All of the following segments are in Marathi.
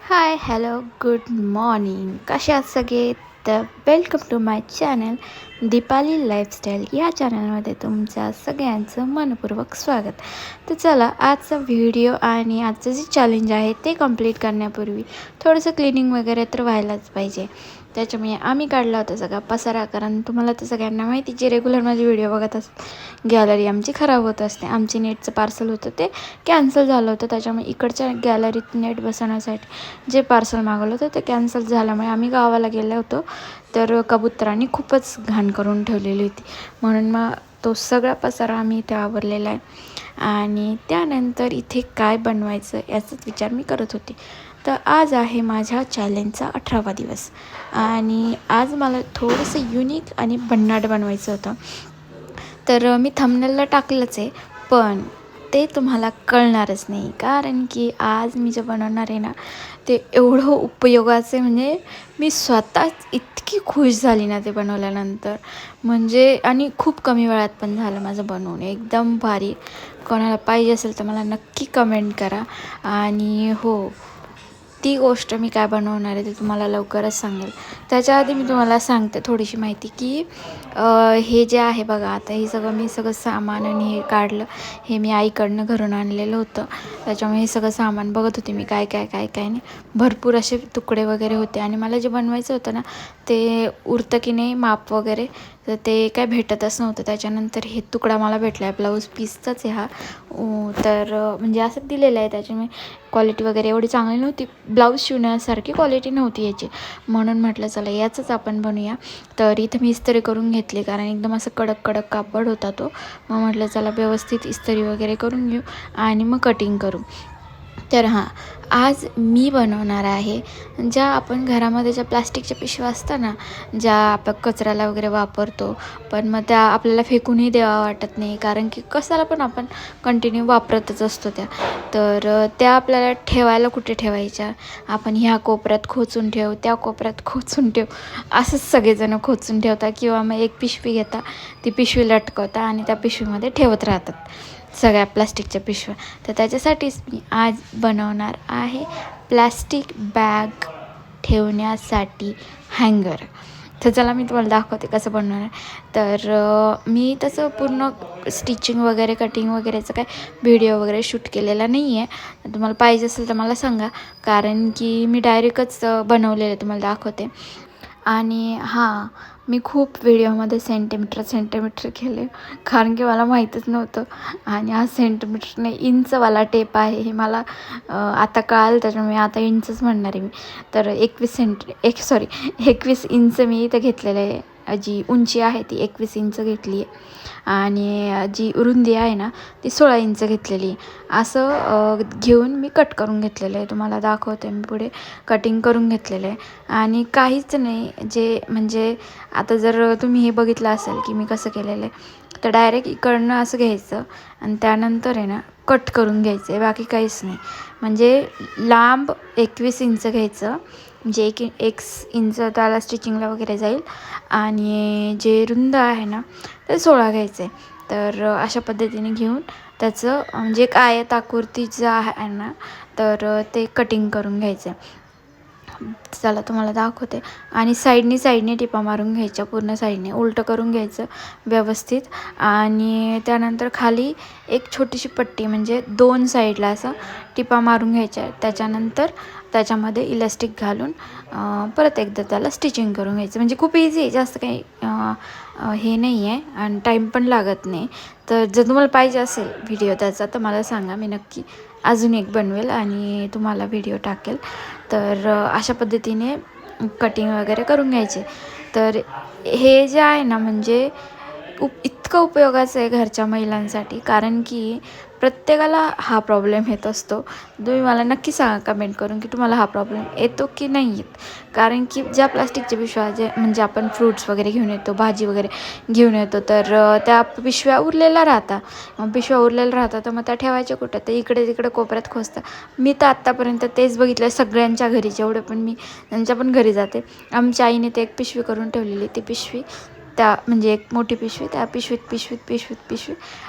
Hi hello good morning. कसे आहात सगळे? तर welcome to my channel Deepali lifestyle. या चॅनलमध्ये तुमच्या सगळ्यांचं मनपूर्वक स्वागत. तर चला, आजचा व्हिडिओ आणि आजचं जे चॅलेंज आहे ते कंप्लीट करण्यापूर्वी थोडंसं क्लिनिंग वगैरे तर व्हायलाच पाहिजे. त्याच्यामुळे आम्ही काढला होता सगळा पसारा, कारण तुम्हाला तर सगळ्यांना माहिती, जे रेग्युलर माझे व्हिडिओ बघत असतात, गॅलरी आमची खराब होत असते. आमची नेटचं पार्सल होतं ते कॅन्सल झालं होतं, त्याच्यामुळे इकडच्या गॅलरीत नेट बसवण्यासाठी जे पार्सल मागवलं होतं ते कॅन्सल झाल्यामुळे आम्ही गावाला गेलो होतो. तर कबुतरांनी खूपच घाण करून ठेवलेली होती, म्हणून मग तो सगळा पसारा आम्ही इथे आवरलेला आहे. आणि त्यानंतर इथे काय बनवायचं याचाच विचार मी करत होते. तर आज आहे माझ्या चॅलेंजचा 18वा दिवस आणि आज मला थोडंसं युनिक आणि भन्नाट बनवायचं होतं. तर मी थंबनेलला टाकलंच आहे, पण ते तुम्हाला कळणारच नाही, कारण की आज मी जे बनवणार आहे ना ते एवढं उपयोगाचं आहे. म्हणजे मी स्वतःच इतकी खुश झाली ना ते बनवल्यानंतर, म्हणजे आणि खूप कमी वेळात पण झालं माझं बनवून, एकदम भारी. कोणाला पाहिजे असेल तर मला नक्की कमेंट करा. आणि हो, ती गोष्ट मी काय बनवणार आहे ते तुम्हाला लवकरच सांगेल. त्याच्या आधी मी तुम्हाला सांगते थोडीशी माहिती की हे जे आहे बघा, आता हे सगळं सामान आणि हे काढलं, हे मी आईकडनं घरून आणलेलं होतं. त्याच्यामुळे हे सगळं सामान बघत होते मी, काय काय काय काय नाही, भरपूर असे तुकडे वगैरे होते. आणि मला जे बनवायचं होतं ना ते उरतं की नाही माप वगैरे, तर ते काय भेटतच नव्हतं. त्याच्यानंतर हे तुकडा मला भेटला आहे, ब्लाऊज पीसचाच आहे हा. तर म्हणजे असं दिलेलं आहे, त्याच्यामुळे क्वालिटी वगैरे एवढी चांगली नव्हती, ब्लाऊज शिवण्यासारखी क्वालिटी नव्हती याची. म्हणून म्हटलं चला याचंच आपण बनवूया. तर इथं मी इस्त्री करून घेतली, कारण एकदम असं कडक कडक कापड होता तो. मग म्हटलं चला व्यवस्थित इस्त्री वगैरे करून घेऊ आणि मग कटिंग करू. तर हां, आज मी बनवणार आहे, ज्या आपण घरामध्ये ज्या प्लास्टिकच्या पिशव्या असतात ना, ज्या आपण कचऱ्याला वगैरे वापरतो, पण मग त्या आपल्याला फेकूनही द्यावा वाटत नाही, कारण की कशाला पण आपण कंटिन्यू वापरतच असतो त्या. तर त्या आपल्याला ठेवायला कुठे ठेवायच्या, आपण ह्या कोपऱ्यात खोचून ठेव, त्या कोपऱ्यात खोचून ठेव, असंच सगळेजण खोचून ठेवतात. किंवा मग एक पिशवी घेता, ती पिशवी लटकवता आणि त्या पिशवीमध्ये ठेवत राहतात सगळ्या प्लास्टिकच्या पिशव्या. तर त्याच्यासाठीच मी आज बनवणार आहे प्लास्टिक बॅग ठेवण्यासाठी हँगर. तर चला मी तुम्हाला दाखवते कसं बनवणार आहे. तर मी तसं पूर्ण स्टिचिंग वगैरे कटिंग वगैरेचं काय व्हिडिओ वगैरे शूट केलेला नाही आहे. तुम्हाला पाहिजे असेल तर मला सांगा, कारण की मी डायरेक्टच बनवलेलं तुम्हाला दाखवते. आणि हां, मी खूप व्हिडिओमध्ये सेंटीमीटर केले, कारण की मला माहीतच नव्हतं. आणि हा सेंटीमीटर नाही, इंचवाला टेप आहे हे मला आता कळालं, त्याच्यामुळे आता इंचच म्हणणार आहे मी. तर 21 इंच मी इथं घेतलेलं आहे. जी उंची आहे ती 21 इंच घेतली आहे, आणि जी रुंदी आहे ना ती 16 इंच घेतलेली आहे. असं घेऊन मी कट करून घेतलेलं आहे, तुम्हाला दाखवते मी पुढे. कटिंग करून घेतलेलं आहे. आणि काहीच नाही, जे म्हणजे आता जर तुम्ही हे बघितलं असेल की मी कसं केलेलं आहे, तर डायरेक्ट इकडनं असं घ्यायचं आणि त्यानंतर आहे ना कट करून घ्यायचं आहे, बाकी काहीच नाही. म्हणजे लांब 21 इंच घ्यायचं, म्हणजे एक इंच त्याला स्टिचिंगला वगैरे जाईल, आणि जे रुंद आहे ना ते 16 घ्यायचं आहे. तर अशा पद्धतीने घेऊन त्याचं म्हणजे एक आयताकृतीचं आहे ना, तर ते कटिंग करून घ्यायचं आहे. चला तुम्हाला दाखवते. आणि साईडने टिपा मारून घ्यायच्या, पूर्ण साईडने उलटं करून घ्यायचं व्यवस्थित. आणि त्यानंतर खाली एक छोटीशी पट्टी, म्हणजे 2 साईडला असं टिपा मारून घ्यायच्या. त्याच्यानंतर त्याच्यामध्ये इलास्टिक घालून परत एकदा त्याला स्टिचिंग करून घ्यायचं. म्हणजे खूप इझी आहे, जास्त काही हे नाही आहे आणि टाईम पण लागत नाही. तर जर तुम्हाला पाहिजे असेल व्हिडिओ त्याचा तर मला सांगा, मी नक्की अजून एक बनवेल आणि तुम्हाला व्हिडिओ टाकेल. तर अशा पद्धतीने कटिंग वगैरे करून घ्यायचे. तर हे जे आहे ना, म्हणजे इतकं उपयोगाचं आहे घरच्या महिलांसाठी, कारण की प्रत्येकाला हा प्रॉब्लेम येत असतो. तुम्ही मला नक्की सांगा कमेंट करून की तुम्हाला हा प्रॉब्लेम येतो की नाही येत. कारण की ज्या प्लास्टिकच्या पिशव्या, जे म्हणजे आपण फ्रूट्स वगैरे घेऊन येतो, भाजी वगैरे घेऊन येतो, तर त्या पिशव्या उरलेल्या राहतात. तर मग त्या ठेवायच्या कुठं, तर इकडे तिकडे कोपऱ्यात खोचतात. मी तर आत्तापर्यंत तेच बघितलं सगळ्यांच्या घरी, जेवढे पण मी त्यांच्या पण घरी जाते. आमच्या आईने ते एक पिशवी करून ठेवलेली, ती पिशवी त्या म्हणजे एक मोठी पिशवी, त्या पिशवीत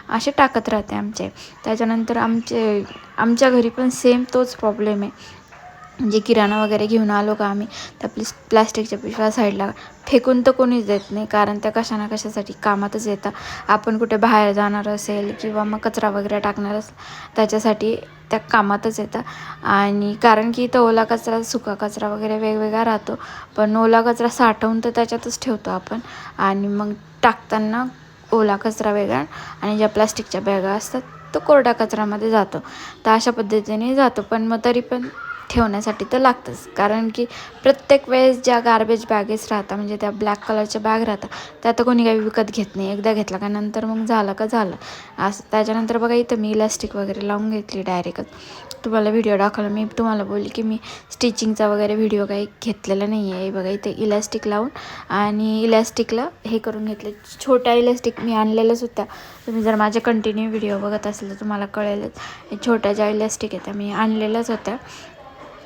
असे टाकत राहते आमचे. त्याच्यानंतर आमच्या घरी पण सेम तोच प्रॉब्लेम आहे. म्हणजे किराणा वगैरे घेऊन आलो का आम्ही त्या प्लास्टिकच्या पिशव्या साईडला फेकून तर कोणीच देत नाही, कारण त्या कशा ना कशासाठी कामातच येतात. आपण कुठे बाहेर जाणार असेल किंवा मग कचरा वगैरे टाकणार असेल त्याच्यासाठी त्या कामातच येतात. आणि कारण की इथं ओला कचरा सुका कचरा वगैरे वेगवेगळा राहतो, पण ओला कचरा साठवून तर त्याच्यातच ठेवतो आपण, आणि मग टाकताना ओला कचरा वेगळा आणि ज्या प्लास्टिकच्या बॅगा असतात तो कोरड्या कचऱ्यामध्ये जातो. तर अशा पद्धतीने जातो, पण मग तरी पण ठेवण्यासाठी तर लागतंच, कारण की प्रत्येक वेळेस ज्या गार्बेज बॅगेस राहतात, म्हणजे त्या ब्लॅक कलरच्या बॅग राहतात, त्या तर कोणी काही विकत घेत नाही. एकदा घेतला का नंतर मग झालं का झालं असं. त्याच्यानंतर बघा इथं मी इलॅस्टिक वगैरे लावून घेतली डायरेक्टच. तुम्हाला व्हिडिओ दाखवला, मी तुम्हाला बोलली की मी स्टिचिंगचा वगैरे व्हिडिओ काही घेतलेला नाही आहे. बघा इथे इलॅस्टिक लावून आणि इलॅस्टिकला हे करून घेतले. छोट्या इलॅस्टिक मी आणलेल्याच होत्या, तुम्ही जर माझे कंटिन्यू व्हिडिओ बघत असेल तर तुम्हाला कळेलच. छोट्या ज्या इलॅस्टिक आहेत त्या मी आणलेल्याच होत्या.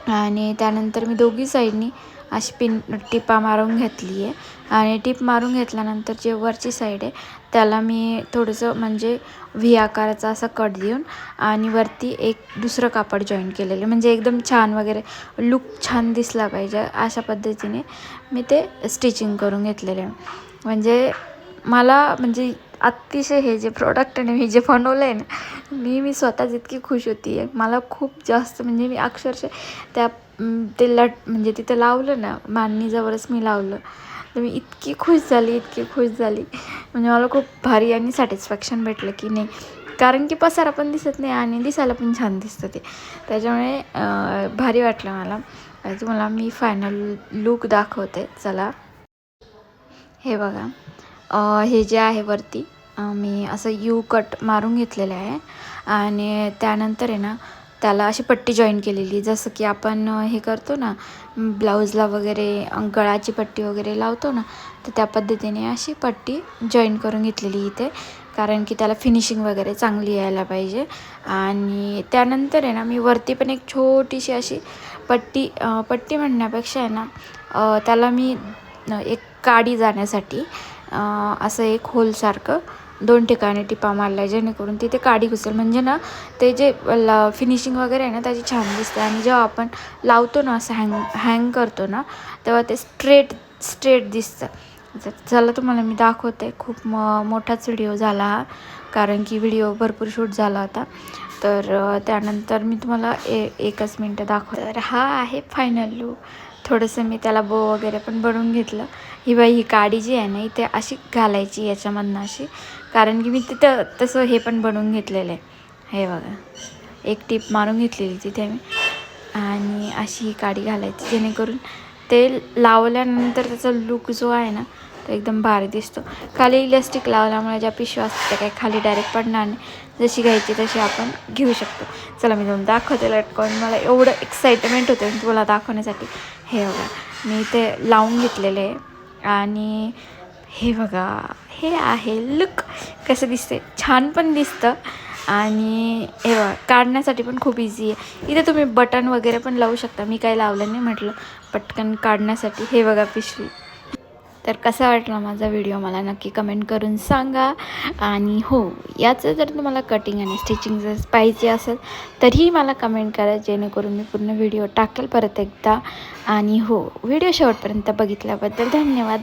आणि त्यानंतर मी दोघी साईडनी अशी टिपा मारून घेतली आहे. आणि टिप मारून घेतल्यानंतर जे वरची साईड आहे त्याला मी थोडंसं म्हणजे व्ही आकाराचा असा कट देऊन आणि वरती एक दुसरं कापड जॉईन केलेलं, म्हणजे एकदम छान वगैरे लुक छान दिसला पाहिजे अशा पद्धतीने मी ते स्टिचिंग करून घेतलेले. म्हणजे मला म्हणजे अतिशय हे जे प्रोडक्ट आहे मी जे बनवलं आहे ना, मी स्वतःच इतकी खुश होती आहे. मला खूप जास्त म्हणजे मी अक्षरशः त्या ते म्हणजे तिथं लावलं ना, मांडणीजवळच मी लावलं, तर मी इतकी खुश झाली, इतकी खुश झाली. म्हणजे मला खूप भारी आणि सॅटिस्फॅक्शन भेटलं की नाही, कारण की पसारा पण दिसत नाही आणि दिसायला पण छान दिसतं ते. त्याच्यामुळे भारी वाटलं मला. तुम्हाला मी फायनल लूक दाखवते, चला. हे बघा, हे जे आहे वरती मी असं यू कट मारून घेतलेलं आहे आणि त्यानंतर आहे ना त्याला अशी पट्टी जॉईन केलेली, जसं की आपण हे करतो ना ब्लाऊजला वगैरे गळाची पट्टी वगैरे लावतो ना, तर त्या पद्धतीने अशी पट्टी जॉईन करून घेतलेली इथे, कारण की त्याला फिनिशिंग वगैरे चांगली यायला पाहिजे. आणि त्यानंतर आहे ना मी वरती पण एक छोटीशी अशी पट्टी म्हणण्यापेक्षा आहे ना त्याला मी एक काडी जाण्यासाठी असं एक होलसारखं 2 ठिकाणी टिपा मारल्या, जेणेकरून तिथे काडी घुसेल, म्हणजे ना ते जे फिनिशिंग वगैरे आहे ना त्याची छान दिसते. आणि जेव्हा आपण लावतो ना असं हँग करतो ना, तेव्हा ते स्ट्रेट दिसतं. चला तुम्हाला मी दाखवते. खूप मोठाच व्हिडिओ झाला हा, कारण की व्हिडिओ भरपूर शूट झाला होता. तर त्यानंतर मी तुम्हाला एकच मिनटं दाखवते. तर हा आहे फायनल लूक. थोडंसं मी त्याला बो वगैरे पण बनवून घेतलं. ही काडी जी आहे ना इथे अशी घालायची याच्यामधनं अशी, कारण की मी तिथं तसं हे पण बनवून घेतलेलं आहे. हे बघा, एक टीप मारून घेतलेली तिथे मी, आणि अशी ही काडी घालायची, जेणेकरून ते लावल्यानंतर त्याचा लूक जो आहे ना तो एकदम भारी दिसतो. खाली इलॅस्टिक लावल्यामुळे ज्या पिशव्या असतात त्या काही खाली डायरेक्ट पडणार नाही, जशी घ्यायची तशी आपण घेऊ शकतो. चला मी जाऊन दाखवते लटकवून. मला एवढं एक्साइटमेंट होते तुम्हाला दाखवण्यासाठी. हे बघा, मी ते लावून घेतलेले आहे आणि हे बघा, हे आहे लुक. कसं दिसते, छान पण दिसतं. आणि हे बघा, काढण्यासाठी पण खूप इझी आहे. इथे तुम्ही बटन वगैरे पण लावू शकता, मी काही लावलं नाही म्हटलं पटकन काढण्यासाठी. हे बघा पिशवी. तर कसा वाटला माझा व्हिडिओ मला नक्की कमेंट करून सांगा. आणि हो, याचं जर तुम्हाला कटिंग आणि स्टिचिंग जर पाहिजे असेल तरीही मला कमेंट करा, जेणेकरून मी पूर्ण व्हिडिओ टाकेल परत एकदा. आणि हो, व्हिडिओ शेवटपर्यंत बघितल्याबद्दल धन्यवाद.